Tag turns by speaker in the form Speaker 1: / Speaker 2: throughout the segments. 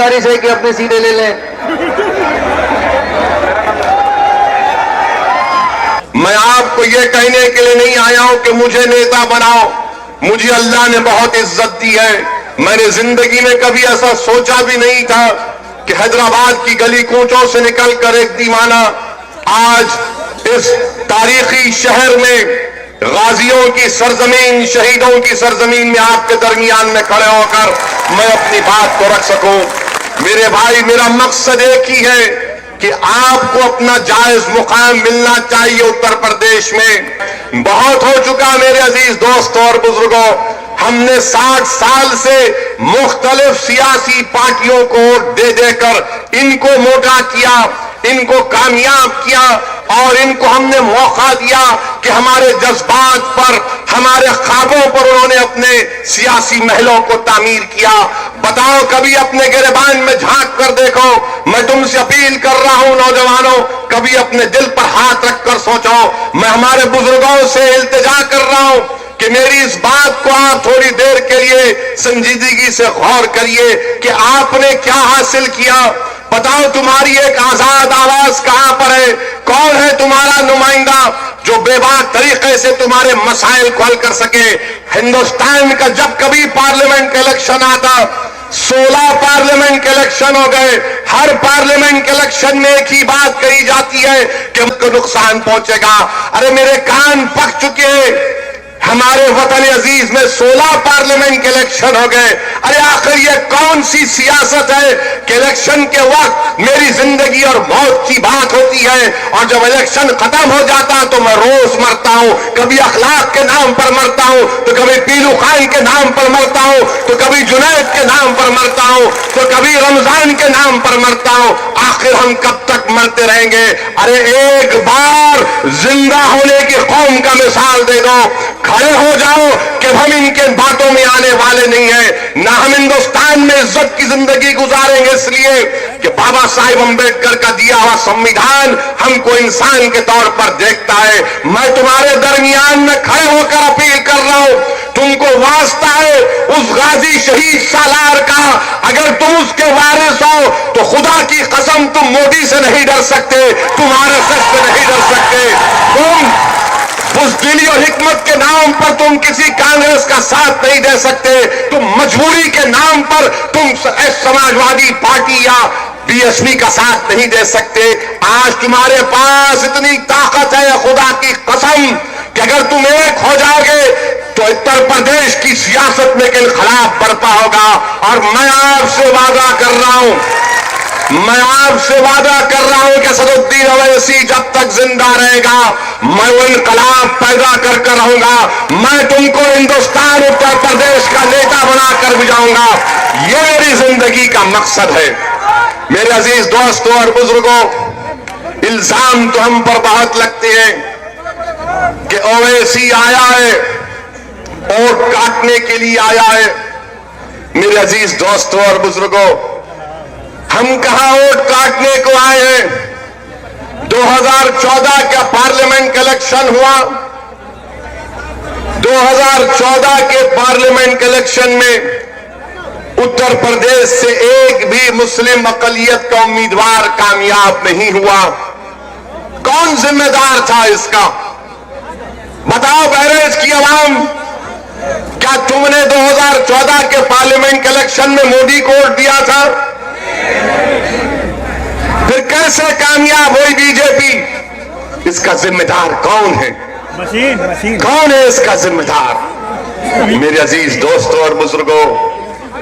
Speaker 1: गुजारिश है कि अपनी सीटें ले लें।
Speaker 2: मैं आपको ये कहने के लिए नहीं आया हूं कि मुझे नेता बनाओ। मुझे अल्लाह ने बहुत इज्जत दी है। मैंने जिंदगी में कभी ऐसा सोचा भी नहीं था कि हैदराबाद की गली कूचों से निकलकर एक दीवाना आज इस तारीखी शहर में गाजियों की सरजमीन, शहीदों की सरजमीन में आपके दरमियान में खड़े होकर मैं अपनी बात को रख सकूं। मेरे भाई, मेरा मकसद एक ही है कि आपको अपना जायज मुकाम मिलना चाहिए। उत्तर प्रदेश में बहुत हो चुका मेरे अजीज दोस्तों और बुजुर्गों। हमने 60 साल से मुख्तलिफ सियासी पार्टियों को वोट दे देकर इनको मोटा किया, इनको कामयाब किया और इनको हमने मौका दिया कि हमारे जज्बात पर, हमारे ख्वाबों पर उन्होंने अपने सियासी महलों को तामीर किया। बताओ, कभी अपने गिरबान में झांक कर देखो। मैं तुमसे अपील कर रहा हूं नौजवानों, कभी अपने दिल पर हाथ रखकर सोचो। मैं हमारे बुजुर्गों से इल्तिजा कर रहा हूं कि मेरी इस बात को आप थोड़ी देर के लिए संजीदगी से गौर करिए कि आपने क्या हासिल किया। बताओ, तुम्हारी एक आजाद आवाज कहां पर है? कौन है तुम्हारा नुमाइंदा जो बेबाक तरीके से तुम्हारे मसाइल को हल कर सके? हिंदुस्तान का जब कभी पार्लियामेंट का इलेक्शन आता, 16 पार्लियामेंट के इलेक्शन हो गए। हर पार्लियामेंट के इलेक्शन में एक ही बात कही जाती है कि उनको नुकसान पहुंचेगा। अरे मेरे कान पक चुके हैं। हमारे वतन अजीज में 16 पार्लियामेंट के इलेक्शन हो गए। अरे आखिर ये कौन सी सियासत है कि इलेक्शन के वक्त मेरी जिंदगी और मौत की बात होती है और जब इलेक्शन खत्म हो जाता तो मैं रोज मरता हूं। कभी अखलाक के नाम पर मरता हूं, तो कभी पीलू खान के नाम पर मरता हूं, तो कभी जुनैद के नाम पर मरता हूं, तो कभी रमजान के नाम पर मरता हूं। आखिर हम कब तक मरते रहेंगे? अरे एक बार जिंदा होने की कौम का मिसाल दे दो, खड़े हो जाओ कि हम इनके बातों में आने वाले नहीं है। ना हम हिंदुस्तान में इज्जत की जिंदगी गुजारेंगे इसलिए कि बाबा साहिब अंबेडकर का दिया हुआ संविधान हमको इंसान के तौर पर देखता है। मैं तुम्हारे दरमियान में खड़े होकर अपील कर रहा हूं, तुमको वास्ता है उस गाजी शहीद सालार का, अगर तुम उसके वारिस हो तो खुदा की कसम तुम मोदी से नहीं डर सकते, तुम आरएसएस से नहीं डर सकते। तुम बुज़दिली और हिकमत के नाम पर तुम किसी कांग्रेस का साथ नहीं दे सकते। तुम मजबूरी के नाम पर तुम समाजवादी पार्टी या बीएसपी का साथ नहीं दे सकते। आज तुम्हारे पास इतनी ताकत है, खुदा की कसम, कि अगर तुम एक हो जाओगे तो उत्तर प्रदेश की सियासत में इनकलाब बरपा होगा। और मैं आपसे वादा कर रहा हूं, कि असदुद्दीन ओवैसी जब तक जिंदा रहेगा मैं वो इनकलाब पैदा कर रहूंगा। मैं तुमको हिंदुस्तान, उत्तर प्रदेश का नेता बनाकर भी जाऊंगा। ये मेरी जिंदगी का मकसद है। मेरे अजीज दोस्तों और बुजुर्गों, इल्जाम तो हम पर बहुत लगते हैं कि ओवैसी आया है, वोट काटने के लिए आया है। मेरे अजीज दोस्तों और बुजुर्गों, हम कहां वोट काटने को आए हैं? 2014 का पार्लियामेंट का इलेक्शन हुआ। 2014 के पार्लियामेंट के इलेक्शन में उत्तर प्रदेश से एक भी मुस्लिम अकलियत का उम्मीदवार कामयाब नहीं हुआ। कौन जिम्मेदार था इसका? बताओ बहरेज की आवाम, क्या तुमने 2014 के पार्लियामेंट के इलेक्शन में मोदी को वोट दिया था? फिर कैसे कामयाब हुई बीजेपी? इसका जिम्मेदार कौन है? कौन है इसका जिम्मेदार? मेरे अजीज दोस्तों और बुजुर्गों,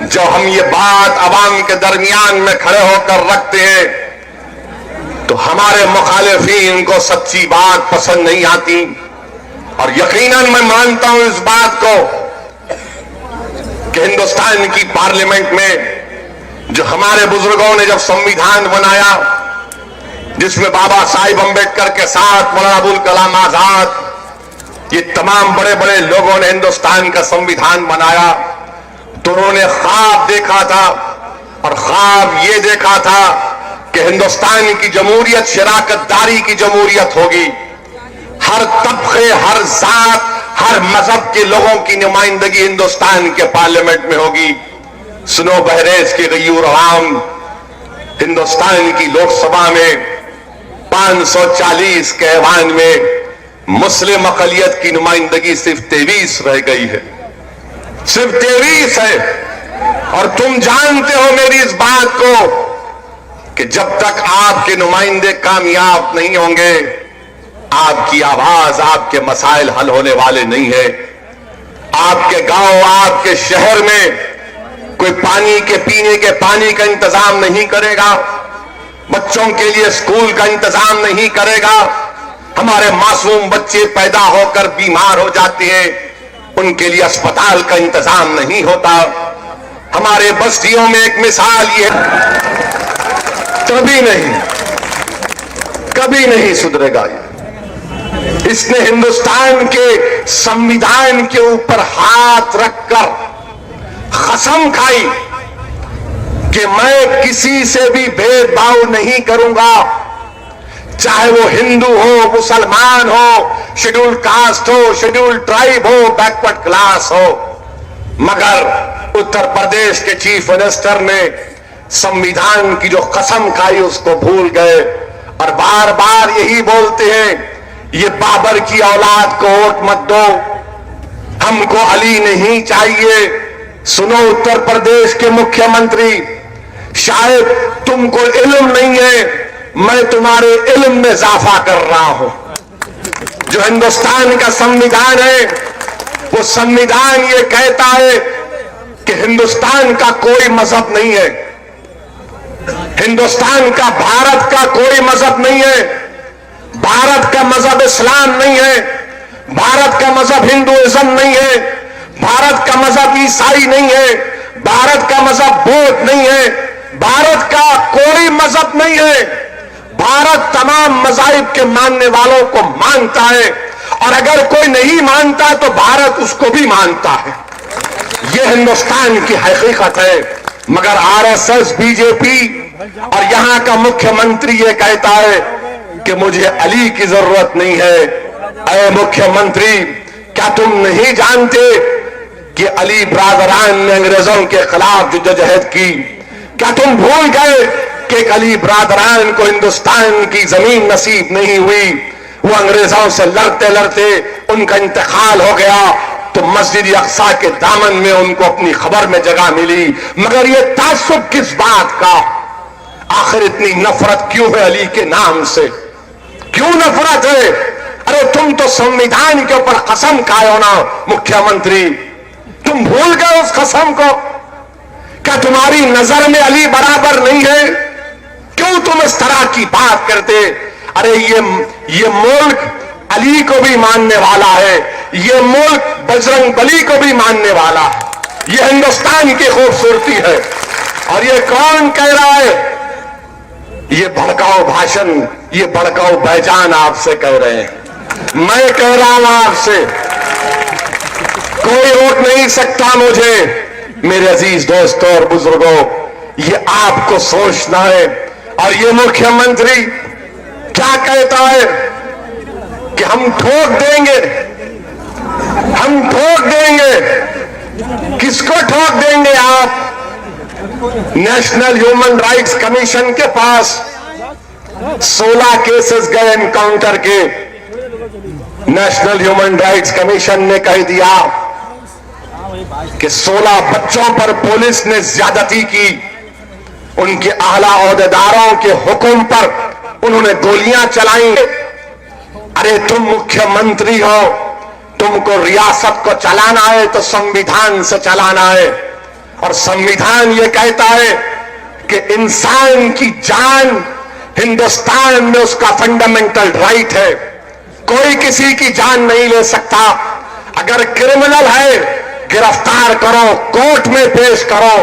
Speaker 2: जब हम ये बात अवाम के दरमियान में खड़े होकर रखते हैं तो हमारे मुखालिफिन को सच्ची बात पसंद नहीं आती। और यकीनन मैं मानता हूं इस बात को कि हिंदुस्तान की पार्लियामेंट में जो हमारे बुजुर्गों ने जब संविधान बनाया, जिसमें बाबा साहिब अंबेडकर के साथ मौलाना अबुल कलाम आजाद, ये तमाम बड़े बड़े लोगों ने हिंदुस्तान का संविधान बनाया, तो उन्होंने ख्वाब देखा था। और ख्वाब ये देखा था कि हिंदुस्तान की जमहूरियत शराकतदारी की जमहूरियत होगी। हर तबके, हर जात, हर मजहब के लोगों की नुमाइंदगी हिंदुस्तान के पार्लियामेंट में होगी। सुनो बहरेज के गयूर आवाम, हिंदुस्तान की लोकसभा में 540 के ऐवान में मुस्लिम अकलियत की नुमाइंदगी सिर्फ 23 रह गई है, सिर्फ 23 है। और तुम जानते हो मेरी इस बात को कि जब तक आपके नुमाइंदे कामयाब नहीं होंगे, आपकी आवाज, आपके मसाइल हल होने वाले नहीं है। आपके गांव, आपके शहर में कोई पानी के पीने के पानी का इंतजाम नहीं करेगा, बच्चों के लिए स्कूल का इंतजाम नहीं करेगा। हमारे मासूम बच्चे पैदा होकर बीमार हो जाते हैं, उनके लिए अस्पताल का इंतजाम नहीं होता। हमारे बस्तियों में एक मिसाल ये, कभी नहीं सुधरेगा ये। इसने हिंदुस्तान के संविधान के ऊपर हाथ रखकर कसम खाई कि मैं किसी से भी भेदभाव नहीं करूंगा, चाहे वो हिंदू हो, मुसलमान हो, शेड्यूल्ड कास्ट हो, शेड्यूल्ड ट्राइब हो, बैकवर्ड क्लास हो। मगर उत्तर प्रदेश के चीफ मिनिस्टर ने संविधान की जो कसम खाई उसको भूल गए और बार बार यही बोलते हैं, ये बाबर की औलाद को वोट मत दो, हमको अली नहीं चाहिए। सुनो उत्तर प्रदेश के मुख्यमंत्री, शायद तुमको इल्म नहीं है, मैं तुम्हारे इल्म में इजाफा कर रहा हूं। जो हिंदुस्तान का संविधान है, वो संविधान ये कहता है कि हिंदुस्तान का कोई मजहब नहीं है, हिंदुस्तान का, भारत का कोई मजहब नहीं है, भारत का मजहब इस्लाम नहीं है, भारत का मजहब हिंदुइज्म नहीं है, भारत का मजहब ईसाई नहीं है, भारत का मजहब बौद्ध नहीं है, भारत का कोई मजहब नहीं है। भारत तमाम मजाहिब के मानने वालों को मानता है और अगर कोई नहीं मानता तो भारत उसको भी मानता है। यह हिंदुस्तान की हकीकत है। मगर आरएसएस, बीजेपी और यहां का मुख्यमंत्री ये कहता है कि मुझे अली की जरूरत नहीं है। अरे मुख्यमंत्री, क्या तुम नहीं जानते कि अली ब्रादरान ने अंग्रेजों के खिलाफ जद्दोजहद की? क्या तुम भूल गए कि अली ब्रादरान को हिंदुस्तान की जमीन नसीब नहीं हुई? वो अंग्रेजों से लड़ते लड़ते उनका इंतकाल हो गया तो मस्जिद अक्सा के दामन में उनको अपनी खबर में जगह मिली। मगर ये ताज्जुब किस बात का? आखिर इतनी नफरत क्यों है अली के नाम से? क्यों नफरत है? अरे तुम तो संविधान के ऊपर कसम खाए हो ना मुख्यमंत्री, तुम भूल गए उस कसम को? क्या तुम्हारी नजर में अली बराबर नहीं है? क्यों तुम इस तरह की बात करते? अरे ये मुल्क अली को भी मानने वाला है, ये मुल्क बजरंग बली को भी मानने वाला है। ये हिंदुस्तान की खूबसूरती है। और ये कौन कह रहा है? ये भड़काऊ भाषण, ये भड़काऊ बैजान आपसे कह रहे हैं। मैं कह रहा हूं आपसे, कोई रोक नहीं सकता मुझे। मेरे अजीज दोस्तों और बुजुर्गों, ये आपको सोचना है। और ये मुख्यमंत्री क्या कहता है कि हम ठोक देंगे, हम ठोक देंगे। किसको ठोक देंगे आप? नेशनल ह्यूमन राइट्स कमीशन के पास 16 केसेस गए एनकाउंटर के। नेशनल ह्यूमन राइट्स कमीशन ने कह दिया कि 16 बच्चों पर पुलिस ने ज्यादती की, उनके आला ओहदेदारों के हुक्म पर उन्होंने गोलियां चलाई। अरे तुम मुख्यमंत्री हो, तुमको रियासत को चलाना है तो संविधान से चलाना है। और संविधान ये कहता है कि इंसान की जान हिंदुस्तान में उसका फंडामेंटल राइट है, कोई किसी की जान नहीं ले सकता। अगर क्रिमिनल है गिरफ्तार करो, कोर्ट में पेश करो।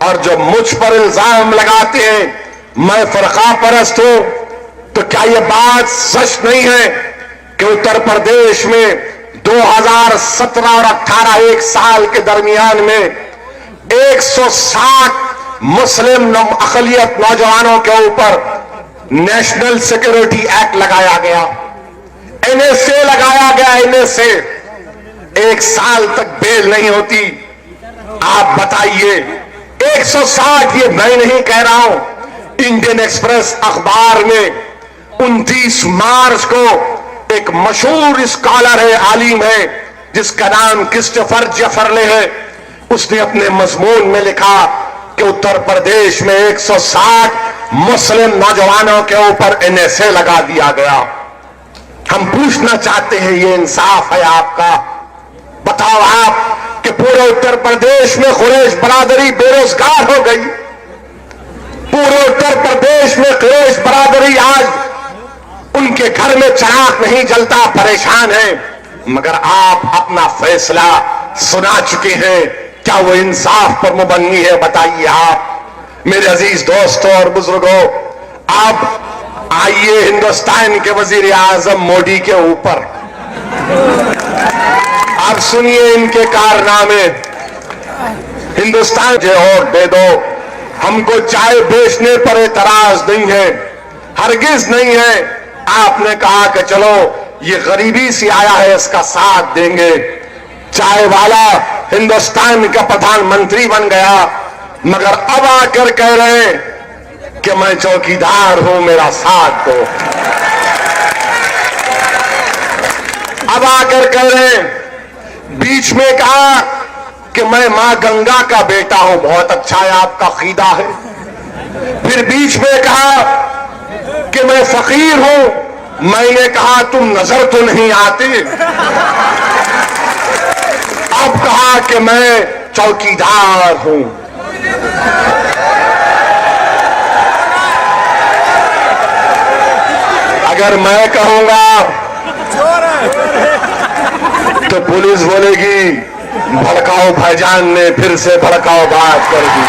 Speaker 2: और जो मुझ पर इल्जाम लगाते हैं मैं फरका परस्त हूं, तो क्या यह बात सच नहीं है कि उत्तर प्रदेश में 2017 और 18 एक साल के दरमियान में 160 मुस्लिम अकलियत नौजवानों के ऊपर नेशनल सिक्योरिटी एक्ट लगाया गया, एनएसए लगाया गया, एनएसए। 1 साल तक बेल नहीं होती। आप बताइए, 160, ये मैं नहीं कह रहा हूं, इंडियन एक्सप्रेस अखबार में 29 मार्च को एक मशहूर स्कॉलर है, आलिम है, जिसका नाम क्रिस्टोफर जेफरले है, उसने अपने मजमून में लिखा कि उत्तर प्रदेश में 160 मुस्लिम नौजवानों के ऊपर NSA लगा दिया गया। हम पूछना चाहते हैं, ये इंसाफ है आपका? बताओ आप कि पूरे उत्तर प्रदेश में कुरैश बरादरी बेरोजगार हो गई, पूरे उत्तर प्रदेश में कुरैश बरादरी आज उनके घर में चिराग नहीं जलता, परेशान है, मगर आप अपना फैसला सुना चुके हैं। क्या वो इंसाफ पर मुबन्नी है? बताइए आप। मेरे अजीज दोस्तों और बुजुर्गों, आप आइए हिंदुस्तान के वजीर आजम मोदी के ऊपर आप सुनिए इनके कारनामे। हिंदुस्तान जो वोट दे दो, हमको चाय बेचने पर एतराज नहीं है, हरगिज नहीं है। आपने कहा कि चलो ये गरीबी से आया है, इसका साथ देंगे। चाय वाला हिंदुस्तान का प्रधानमंत्री बन गया, मगर अब आकर कह रहे हैं कि मैं चौकीदार हूं, मेरा साथ दो। अब आकर कह रहे हैं, बीच में कहा कि मैं मां गंगा का बेटा हूं, बहुत अच्छा है, आपका अकीदा है। फिर बीच में कहा कि मैं फकीर हूं, मैंने कहा तुम नजर तो नहीं आते। अब कहा कि मैं चौकीदार हूं। अगर मैं कहूंगा तो पुलिस बोलेगी भड़काओ भाईजान ने फिर से भड़काओ बात कर दी।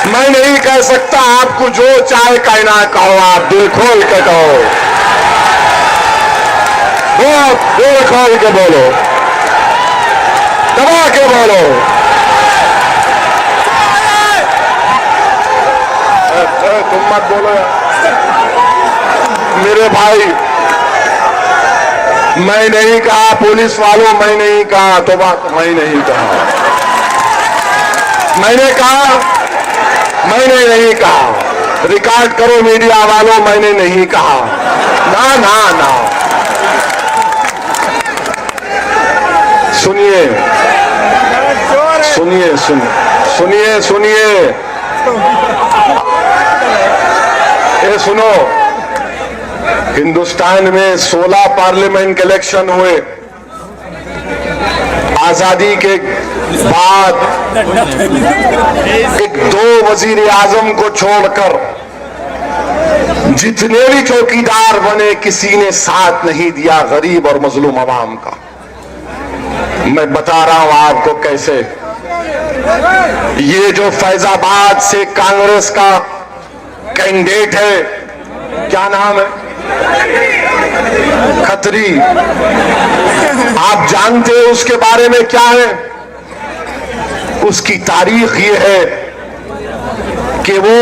Speaker 2: मैं नहीं कह सकता, आपको जो चाहे कहना कहो, आप दिल खोल के कहो, दिल खोल के बोलो, दबा के बोलो। तुम मत बोलो यार मेरे भाई। मैं नहीं कहा पुलिस वालों, मैं नहीं कहा, तो बात मैं नहीं कहा, मैंने कहा, मैंने नहीं कहा। रिकॉर्ड करो मीडिया वालों, मैंने नहीं कहा। ना ना ना, सुनिए सुनिए सुनिए सुनिए, ये सुनो। हिंदुस्तान में 16 पार्लियामेंट के इलेक्शन हुए। आजादी के बाद एक 2 वजीर आजम को छोड़कर जितने भी चौकीदार बने, किसी ने साथ नहीं दिया गरीब और मजलूम अवाम का। मैं बता रहा हूं आपको कैसे। ये जो फैजाबाद से कांग्रेस का कैंडिडेट है, क्या नाम है? खत्री। आप जानते हो उसके बारे में क्या है? उसकी तारीख ये है कि वो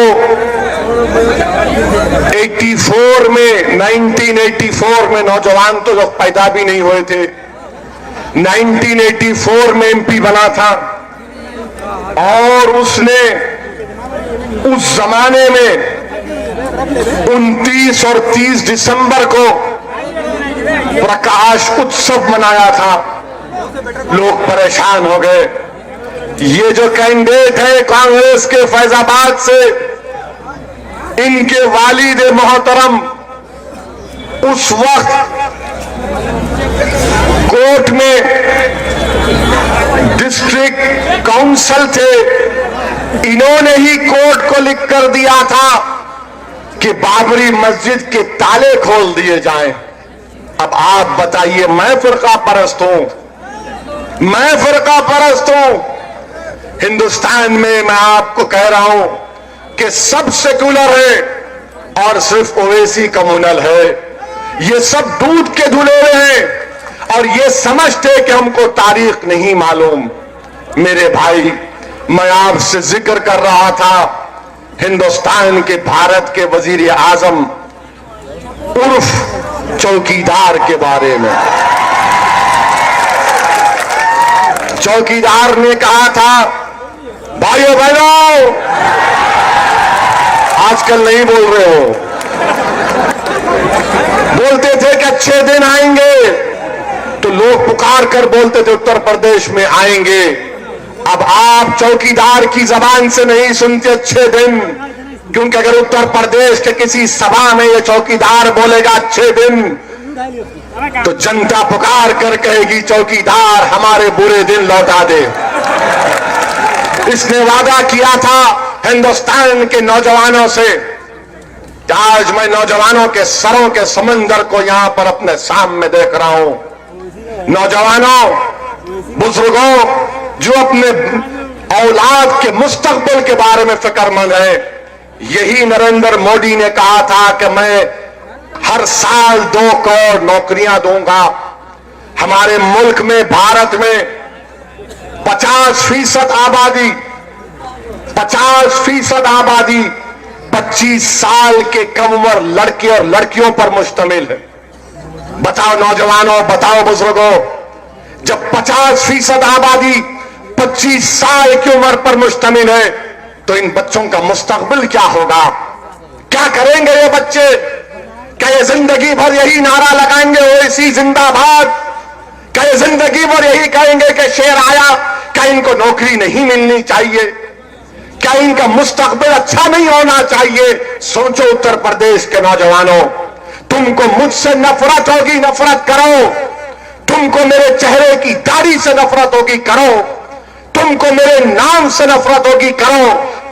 Speaker 2: 1984 में नौजवान तो लोग पैदा भी नहीं हुए थे, 1984 में MP बना था। और उसने उस जमाने में 29 और 30 दिसंबर को प्रकाश उत्सव मनाया था। लोग परेशान हो गए। ये जो कैंडिडेट है कांग्रेस के फैजाबाद से, इनके वालिद मोहतरम उस वक्त कोर्ट में डिस्ट्रिक्ट काउंसिल थे। इन्होंने ही कोर्ट को लिख कर दिया था कि बाबरी मस्जिद के ताले खोल दिए जाएं। अब आप बताइए, मैं फिरका परस्त हूं, मैं फिरका परस्त हूं। हिंदुस्तान में मैं आपको कह रहा हूं कि सब सेकुलर है और सिर्फ ओवैसी कम्युनल है। ये सब दूध के धुले हैं और ये समझते कि हमको तारीख नहीं मालूम। मेरे भाई, मैं आपसे जिक्र कर रहा था हिंदुस्तान के भारत के वजीर आजम उर्फ चौकीदार के बारे में। चौकीदार ने कहा था, भाइयों बहनों, आजकल नहीं बोल रहे हो। बोलते थे कि अच्छे दिन आएंगे तो लोग पुकार कर बोलते थे उत्तर प्रदेश में आएंगे। अब आप चौकीदार की जबान से नहीं सुनते अच्छे दिन, क्योंकि अगर उत्तर प्रदेश के किसी सभा में ये चौकीदार बोलेगा अच्छे दिन, तो जनता पुकार कर कहेगी चौकीदार हमारे बुरे दिन लौटा दे। इसने वादा किया था हिंदुस्तान के नौजवानों से। आज मैं नौजवानों के सरों के समंदर को यहां पर अपने सामने देख रहा हूं। नौजवानों, बुजुर्गों जो अपने औलाद के मुस्तकबिल के बारे में फिक्रमंद है, यही नरेंद्र मोदी ने कहा था कि मैं हर साल 2 करोड़ नौकरियां दूंगा। हमारे मुल्क में, भारत में 50% आबादी 25 साल के कम उम्र लड़के और लड़कियों पर मुश्तमिल है। बताओ नौजवानों, बताओ बुजुर्गों, जब 50% आबादी 25 साल की उम्र पर मुश्तमिल है, तो इन बच्चों का मुस्तकबिल क्या होगा? क्या करेंगे ये बच्चे? क्या ये जिंदगी भर यही नारा लगाएंगे ओवैसी जिंदाबाद? क्या ये जिंदगी भर यही कहेंगे कि शेर आया? क्या इनको नौकरी नहीं मिलनी चाहिए? क्या इनका मुस्तकबिल अच्छा नहीं होना चाहिए? सोचो उत्तर प्रदेश के नौजवानों, तुमको मुझसे नफरत होगी, नफरत करो। तुमको मेरे चेहरे की दाढ़ी से नफरत होगी, करो। तुमको मेरे नाम से नफरत होगी, करो।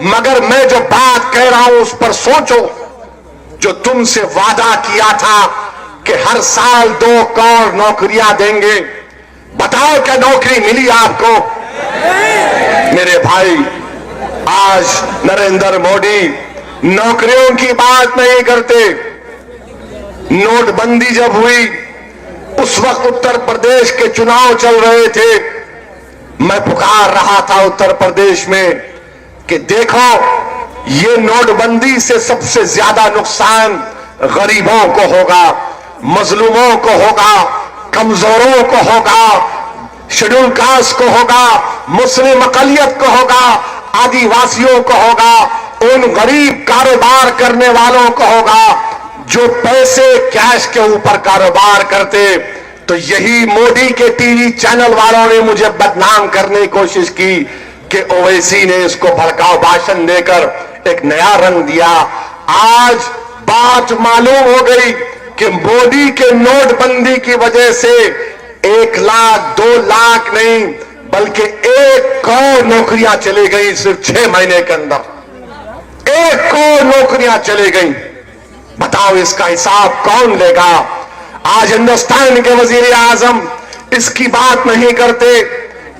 Speaker 2: मगर मैं जो बात कह रहा हूं उस पर सोचो। जो तुमसे वादा किया था कि हर साल 2 करोड़ नौकरियां देंगे, बताओ क्या नौकरी मिली आपको? मेरे भाई, आज नरेंद्र मोदी नौकरियों की बात नहीं करते। नोटबंदी जब हुई, उस वक्त उत्तर प्रदेश के चुनाव चल रहे थे। मैं पुकार रहा था उत्तर प्रदेश में कि देखो, ये नोटबंदी से सबसे ज्यादा नुकसान गरीबों को होगा, मजलूमों को होगा, कमजोरों को होगा, शेड्यूल कास्ट को होगा, मुस्लिम अकलियत को होगा, आदिवासियों को होगा, उन गरीब कारोबार करने वालों को होगा जो पैसे कैश के ऊपर कारोबार करते। तो यही मोदी के टीवी चैनल वालों ने मुझे बदनाम करने की कोशिश की कि ओवैसी ने इसको भड़काऊ भाषण देकर एक नया रंग दिया। आज बात मालूम हो गई कि मोदी के नोटबंदी की वजह से 1 लाख 2 लाख नहीं बल्कि 1 करोड़ नौकरियां चली गई। सिर्फ 6 महीने के अंदर 1 करोड़ नौकरियां चली गई। बताओ इसका हिसाब कौन लेगा? आज हिंदुस्तान के वजीर आजम इसकी बात नहीं करते।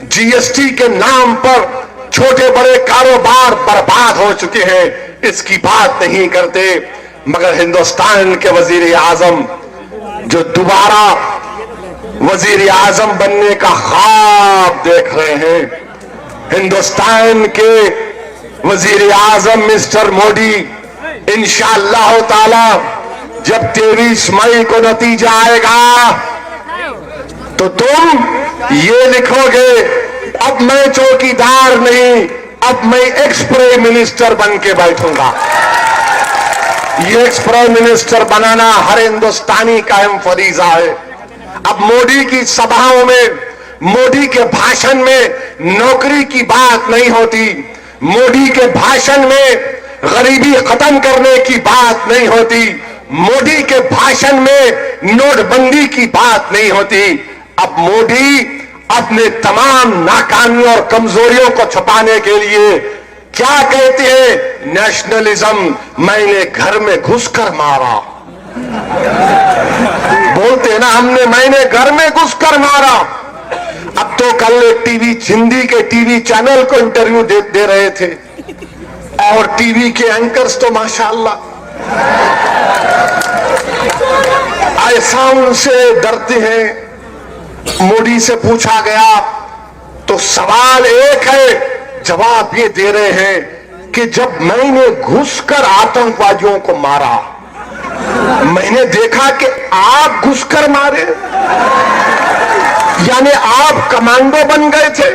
Speaker 2: जीएसटी के नाम पर छोटे बड़े कारोबार बर्बाद हो चुके हैं, इसकी बात नहीं करते। मगर हिंदुस्तान के वजीर आजम जो दोबारा वजीर आजम बनने का ख्वाब देख रहे हैं, हिंदुस्तान के वजीर आजम मिस्टर मोदी, इंशाअल्लाह ताला जब 23 मई को नतीजा आएगा तो तुम ये लिखोगे, अब मैं चौकीदार नहीं, अब मैं एक्स प्राइम मिनिस्टर बन के बैठूंगा। ये एक्स प्राइम मिनिस्टर बनाना हर हिंदुस्तानी का अहम फरीजा है। अब मोदी की सभाओं में, मोदी के भाषण में नौकरी की बात नहीं होती। मोदी के भाषण में गरीबी खत्म करने की बात नहीं होती। मोदी के भाषण में नोटबंदी की बात नहीं होती। अब मोदी अपने तमाम नाकामियों और कमजोरियों को छुपाने के लिए क्या कहते हैं? नेशनलिज्म मैंने घर में घुसकर मारा। बोलते हैं ना, हमने मैंने घर में घुसकर मारा। अब तो कल एक टीवी, हिंदी के टीवी चैनल को इंटरव्यू दे रहे थे और टीवी के एंकर्स तो माशाअल्लाह ऐसा उनसे डरते हैं। मोदी से पूछा गया तो सवाल एक है, जवाब ये दे रहे हैं कि जब मैंने घुसकर आतंकवादियों को मारा, मैंने देखा कि आप घुसकर मारे, यानी आप कमांडो बन गए थे,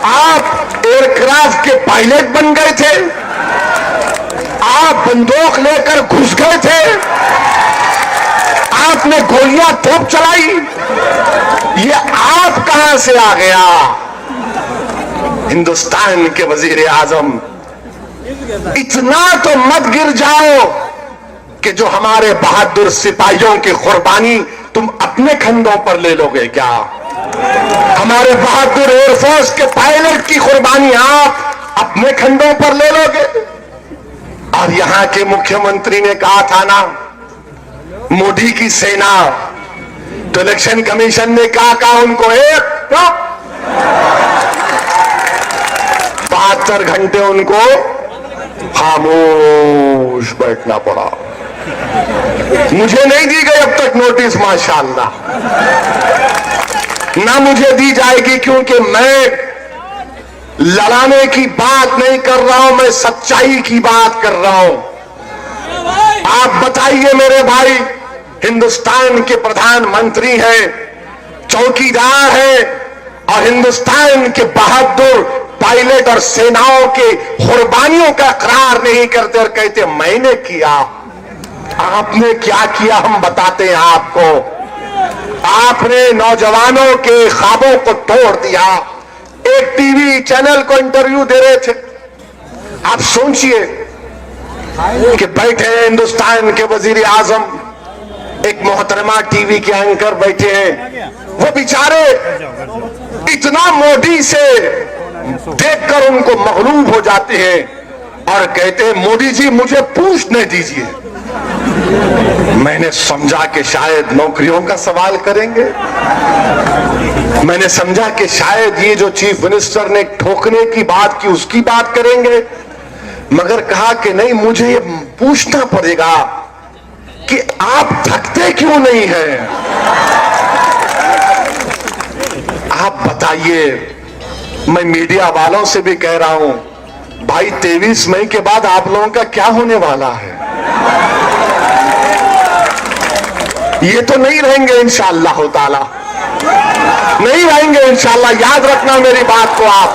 Speaker 2: आप एयरक्राफ्ट के पायलट बन गए थे। आप बंदूक लेकर घुस गए थे, आपने गोलियां तोप चलाई, ये आप कहां से आ गया? हिंदुस्तान के वजीर आजम, इतना तो मत गिर जाओ कि जो हमारे बहादुर सिपाहियों की कुर्बानी तुम अपने कंधों पर ले लोगे क्या? हमारे बहादुर एयरफोर्स के पायलट की कुर्बानी आप अपने कंधों पर ले लोगे? और यहां के मुख्यमंत्री ने कहा था ना, मोदी की सेना, तो इलेक्शन कमीशन ने कहा उनको 72 घंटे उनको खामोश बैठना पड़ा। मुझे नहीं दी गई अब तक नोटिस, माशाअल्लाह, ना मुझे दी जाएगी, क्योंकि मैं लड़ाने की बात नहीं कर रहा हूं, मैं सच्चाई की बात कर रहा हूं। आप बताइए मेरे भाई, हिंदुस्तान के प्रधानमंत्री हैं, चौकीदार हैं, और हिंदुस्तान के बहादुर पायलट और सेनाओं के कुर्बानियों का इकरार नहीं करते और कहते मैंने किया। आपने क्या किया हम बताते हैं आपको। आपने नौजवानों के ख्वाबों को तोड़ दिया। एक टीवी चैनल को इंटरव्यू दे रहे थे, आप सोचिए कि बैठे हैं हिंदुस्तान के वजीर आजम, एक मोहतरमा टीवी के एंकर बैठे हैं, वो बेचारे इतना मोदी से देखकर उनको मगलूब हो जाते हैं और कहते हैं मोदी जी मुझे पूछने दीजिए। मैंने समझा कि शायद नौकरियों का सवाल करेंगे, मैंने समझा कि शायद ये जो चीफ मिनिस्टर ने ठोकने की बात की उसकी बात करेंगे, मगर कहा कि नहीं, मुझे ये पूछना पड़ेगा कि आप थकते क्यों नहीं हैं? आप बताइए। मैं मीडिया वालों से भी कह रहा हूं, भाई 23 मई के बाद आप लोगों का क्या होने वाला है? ये तो नहीं रहेंगे इंशाअल्लाह ताला, नहीं रहेंगे इंशाअल्लाह, याद रखना मेरी बात को आप।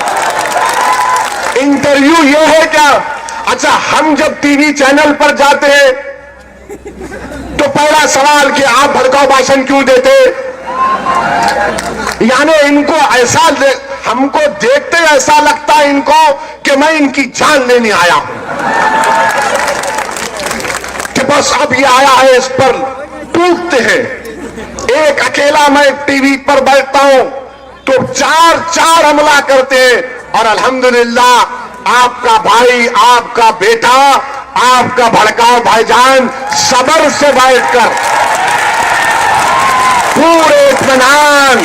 Speaker 2: इंटरव्यू ये है क्या? अच्छा, हम जब टीवी चैनल पर जाते हैं तो पहला सवाल कि आप भड़काऊ भाषण क्यों देते? यानी इनको ऐसा हमको देखते ऐसा लगता है इनको कि मैं इनकी जान लेने आया हूं, कि बस अब ये आया है इस पर टूटते हैं। एक अकेला मैं टीवी पर बैठता हूं तो चार हमला करते हैं, और अल्हम्दुलिल्लाह आपका भाई, आपका बेटा, आपका भड़काऊ भाईजान सब्र से बैठकर पूरे इत्मीनान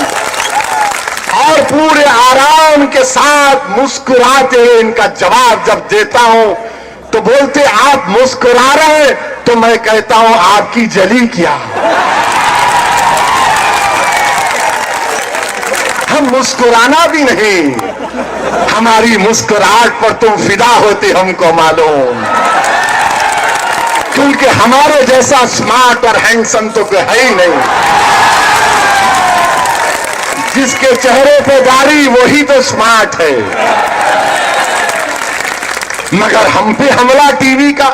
Speaker 2: और पूरे आराम के साथ मुस्कुराते हुए इनका जवाब जब देता हूं तो बोलते आप मुस्कुरा रहे हैं, तो मैं कहता हूं आपकी जली क्या? हम मुस्कुराना भी नहीं, हमारी मुस्कुराहट पर तुम फिदा होते हमको मालूम, क्योंकि हमारे जैसा स्मार्ट और हैंडसम तो कोई है ही नहीं। जिसके चेहरे पे दाढ़ी वही तो स्मार्ट है। मगर हम पे हमला टीवी का,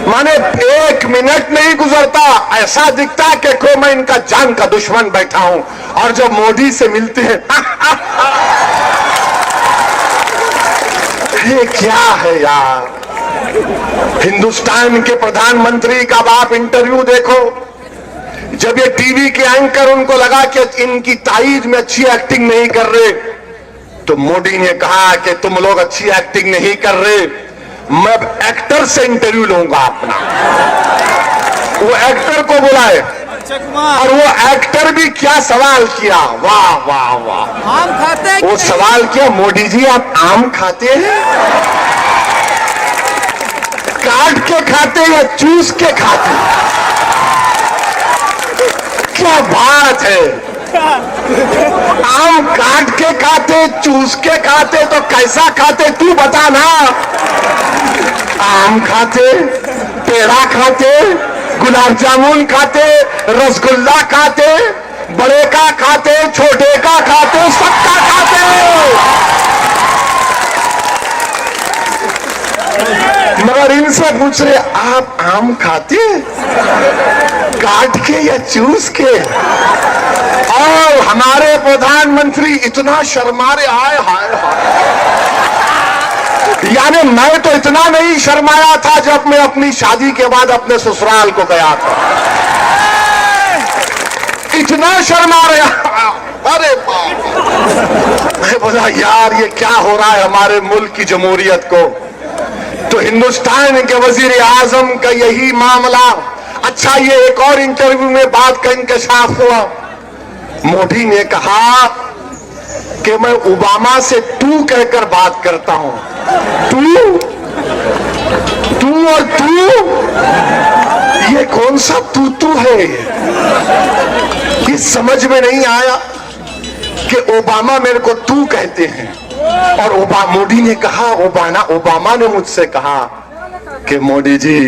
Speaker 2: माने 1 मिनट नहीं गुजरता ऐसा दिखता है कि को मैं इनका जान का दुश्मन बैठा हूं, और जब मोदी से मिलते हैं ये क्या है यार? हिंदुस्तान के प्रधानमंत्री का आप इंटरव्यू देखो, जब ये टीवी के एंकर उनको लगा कि इनकी ताईद में अच्छी एक्टिंग नहीं कर रहे, तो मोदी ने कहा कि तुम लोग अच्छी एक्टिंग नहीं कर रहे, मैं एक्टर से इंटरव्यू लूंगा अपना। वो एक्टर को बुलाए और वो एक्टर भी क्या सवाल किया, वाह वाह वाह,
Speaker 1: आम खाते हैं?
Speaker 2: वो सवाल किया, मोदी जी आप आम खाते हैं? काट के खाते या चूस के खाते? क्या बात है, आम काट के खाते, चूस के खाते, तो कैसा खाते तू बता ना। आम खाते, पेड़ा खाते, गुलाब जामुन खाते, रसगुल्ला खाते, बड़े का खाते, छोटे का खाते, सबका खाते। मगर इनसे पूछ रहे आप आम खाते काट के या चूस के? और हमारे प्रधानमंत्री इतना शर्मा रहे, हाय हाय हाय। यानी मैं तो इतना नहीं शर्माया था जब मैं अपनी शादी के बाद अपने ससुराल को गया था, इतना शर्मा रहा। अरे बाप, मैं बोला यार ये क्या हो रहा है हमारे मुल्क की जमहूरियत को। तो हिंदुस्तान के वजीर आजम का यही मामला। अच्छा, ये एक और इंटरव्यू में बात का इंकशाफ हुआ। मोदी ने कहा कि मैं ओबामा से तू कहकर बात करता हूं। तू और तू, ये कौन सा तू है? ये समझ में नहीं आया कि ओबामा मेरे को तू कहते हैं। और मोदी ने कहा, ओबामा ने मुझसे कहा कि मोदी जी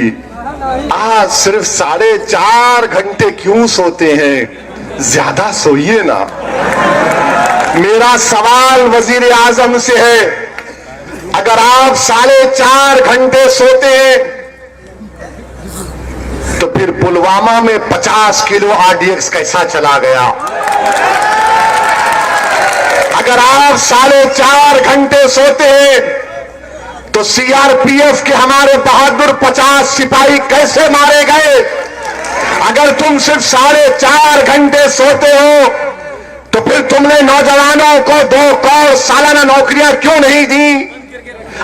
Speaker 2: आज सिर्फ 4.5 घंटे क्यों सोते हैं, ज्यादा सोइए ना। मेरा सवाल वजीर आजम से है, अगर आप 4.5 घंटे सोते हैं तो फिर पुलवामा में 50 किलो आरडीएक्स कैसा चला गया? अगर आप 4.5 घंटे सोते हैं तो सीआरपीएफ के हमारे बहादुर 50 सिपाही कैसे मारे गए? अगर तुम सिर्फ 4.5 घंटे सोते हो तो फिर तुमने नौजवानों को 2 करोड़ सालाना नौकरियां क्यों नहीं दी?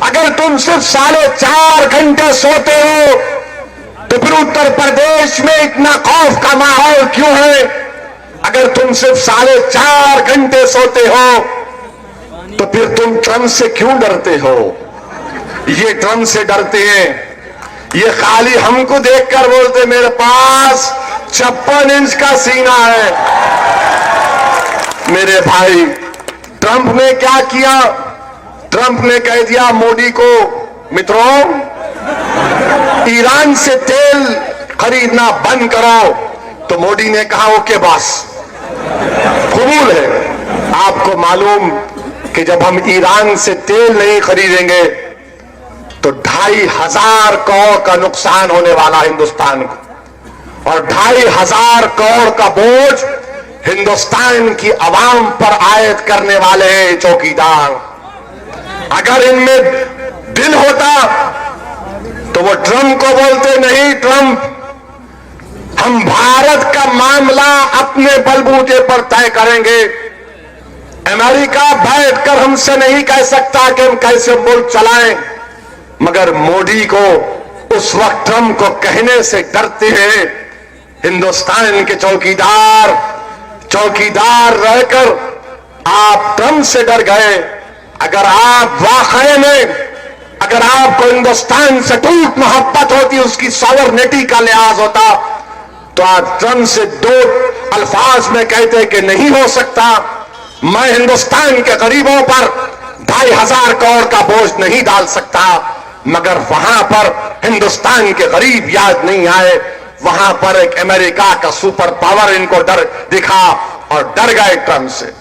Speaker 2: अगर तुम सिर्फ 4.5 घंटे सोते हो तो फिर उत्तर प्रदेश में इतना खौफ का माहौल क्यों है? अगर तुम सिर्फ 4.5 घंटे सोते हो तो फिर तुम ट्रंप से क्यों डरते हो? ये ट्रंप से डरते हैं, ये खाली हमको देखकर बोलते मेरे पास 56 इंच का सीना है। मेरे भाई, ट्रंप ने क्या किया? ट्रंप ने कह दिया मोदी को, मित्रों ईरान से तेल खरीदना बंद करो। तो मोदी ने कहा ओके बॉस, कबूल है। आपको मालूम कि जब हम ईरान से तेल नहीं खरीदेंगे तो 2,500 करोड़ का नुकसान होने वाला हिंदुस्तान को, और 2,500 करोड़ का बोझ हिंदुस्तान की आवाम पर आयद करने वाले हैं चौकीदार। अगर इनमें दिल होता तो वो ट्रंप को बोलते नहीं ट्रंप, हम भारत का मामला अपने बलबूते पर तय करेंगे। अमेरिका बैठकर हमसे नहीं कह सकता कि हम कैसे मुल्क चलाएं। मगर मोदी को उस वक्त ट्रंप को कहने से डरते हैं। हिंदुस्तान के चौकीदार रहकर आप ट्रंप से डर गए। अगर आप वाकई में, अगर आपको हिंदुस्तान से टूट मोहब्बत होती, उसकी सॉवरेनिटी का लिहाज होता, तो आप ट्रंप से 2 अल्फाज में कहते कि नहीं हो सकता, मैं हिंदुस्तान के गरीबों पर 2,500 करोड़ का बोझ नहीं डाल सकता। मगर वहां पर हिंदुस्तान के गरीब याद नहीं आए, वहां पर एक अमेरिका का सुपर पावर इनको डर दिखा और डर गए ट्रंप से।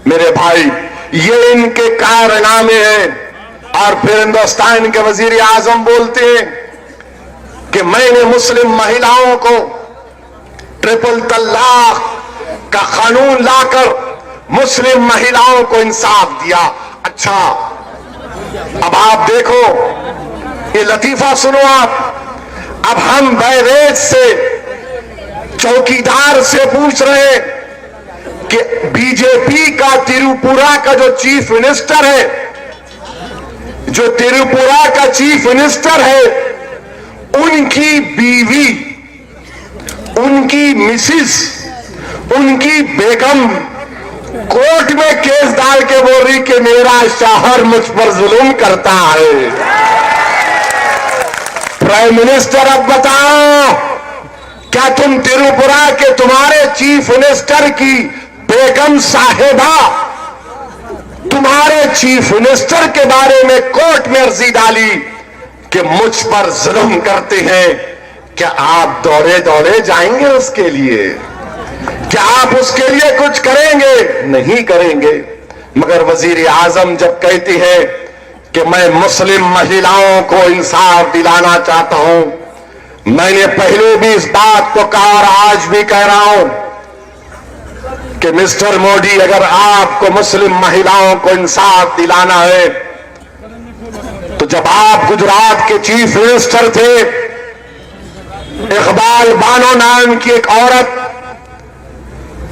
Speaker 2: मेरे भाई, ये इनके कारनामे हैं। और फिर हिंदुस्तान के वजीर आजम बोलते हैं कि मैंने मुस्लिम महिलाओं को ट्रिपल तलाक का कानून लाकर मुस्लिम महिलाओं को इंसाफ दिया। अच्छा, अब आप देखो, ये लतीफा सुनो आप। अब हम बहरेज से चौकीदार से पूछ रहे हैं कि बीजेपी का त्रिपुरा का जो चीफ मिनिस्टर है, जो त्रिपुरा का चीफ मिनिस्टर है, उनकी बीवी, उनकी मिसिस, उनकी बेगम कोर्ट में केस डाल के बोल रही कि मेरा शौहर मुझ पर जुल्म करता है। प्राइम मिनिस्टर, अब बताओ, क्या तुम त्रिपुरा के तुम्हारे चीफ मिनिस्टर की बेगम साहिबा तुम्हारे चीफ मिनिस्टर के बारे में कोर्ट में अर्जी डाली कि मुझ पर जुल्म करते हैं? क्या आप दौड़े दौड़े जाएंगे उसके लिए? क्या आप उसके लिए कुछ करेंगे? नहीं करेंगे। मगर वजीर आजम जब कहती है कि मैं मुस्लिम महिलाओं को इंसाफ दिलाना चाहता हूं। मैंने पहले भी इस बात को कहा और आज भी कह रहा हूं कि मिस्टर मोदी, अगर आपको मुस्लिम महिलाओं को इंसाफ दिलाना है तो जब आप गुजरात के चीफ मिनिस्टर थे, इकबाल बानो नाम की एक औरत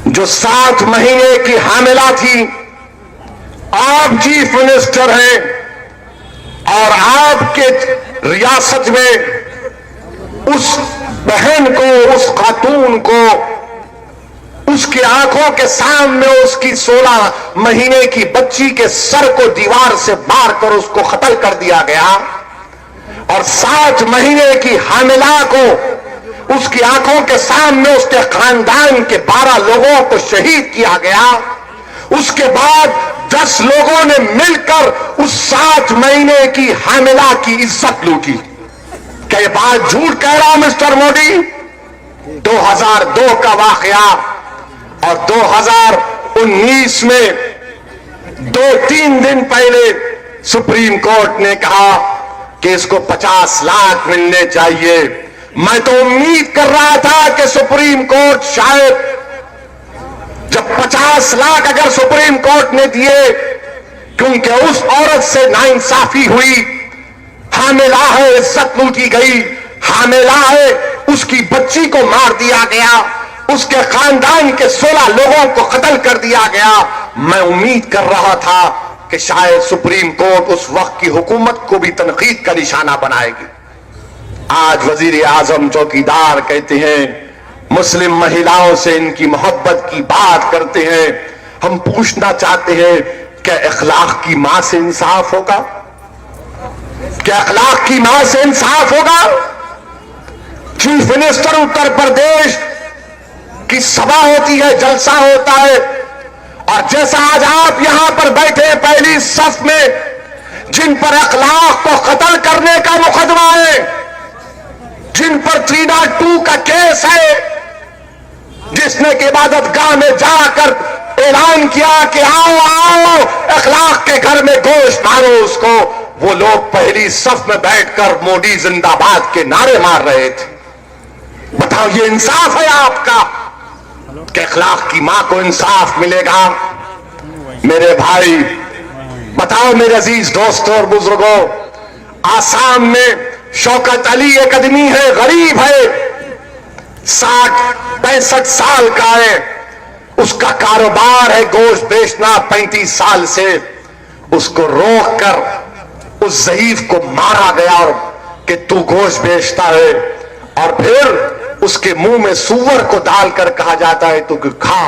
Speaker 2: जो 7 महीने की हामिला थी, आप चीफ मिनिस्टर हैं और आपके रियासत में उस बहन को, उस खातून को, उसकी आंखों के सामने उसकी 16 महीने की बच्ची के सर को दीवार से मार कर उसको कत्ल कर दिया गया और 7 महीने की हामिला को उसकी आंखों के सामने उसके खानदान के 12 लोगों को शहीद किया गया। उसके बाद 10 लोगों ने मिलकर उस 7 महीने की हामिला की इज्जत लूटी। क्या ये बात झूठ कह रहा हूं मिस्टर मोदी? 2002 का वाकया और 2019 में 2-3 दिन पहले सुप्रीम कोर्ट ने कहा कि इसको 50 लाख मिलने चाहिए। मैं तो उम्मीद कर रहा था कि सुप्रीम कोर्ट शायद जब 50 लाख अगर सुप्रीम कोर्ट ने दिए, क्योंकि उस औरत से नाइंसाफी हुई, हामिला है, इज्जत लूटी गई, हामिला है, उसकी बच्ची को मार दिया गया, उसके खानदान के 16 लोगों को कत्ल कर दिया गया। मैं उम्मीद कर रहा था कि शायद सुप्रीम कोर्ट उस वक्त की हुकूमत को भी तनकीद का निशाना बनाएगी। आज वजीर आजम चौकीदार कहते हैं मुस्लिम महिलाओं से इनकी मोहब्बत की बात करते हैं। हम पूछना चाहते हैं, क्या अखलाक की मां से इंसाफ होगा? क्या अखलाक की मां से इंसाफ होगा? चीफ मिनिस्टर उत्तर प्रदेश की सभा होती है, जलसा होता है, और जैसा आज आप यहां पर बैठे पहली सफ में, जिन पर अखलाक को कत्ल करने का मुकदमा है, जिन पर 302 का केस है, जिसने कि इबादतगाह में जाकर ऐलान किया कि आओ आओ अखलाक के घर में गोश्त मारो उसको, वो लोग पहली सफ में बैठकर मोदी जिंदाबाद के नारे मार रहे थे। बताओ, ये इंसाफ है आपका कि अखलाक की मां को इंसाफ मिलेगा? मेरे भाई, बताओ मेरे अजीज दोस्तों और बुजुर्गों, आसाम में शौकत अली एक आदमी है, गरीब है, 60-65 साल का है, उसका कारोबार है गोश्त बेचना 35 साल से। उसको रोककर उस ज़ईफ को मारा गया और कि तू गोश्त बेचता है, और फिर उसके मुंह में सूअर को डालकर कहा जाता है तू खा।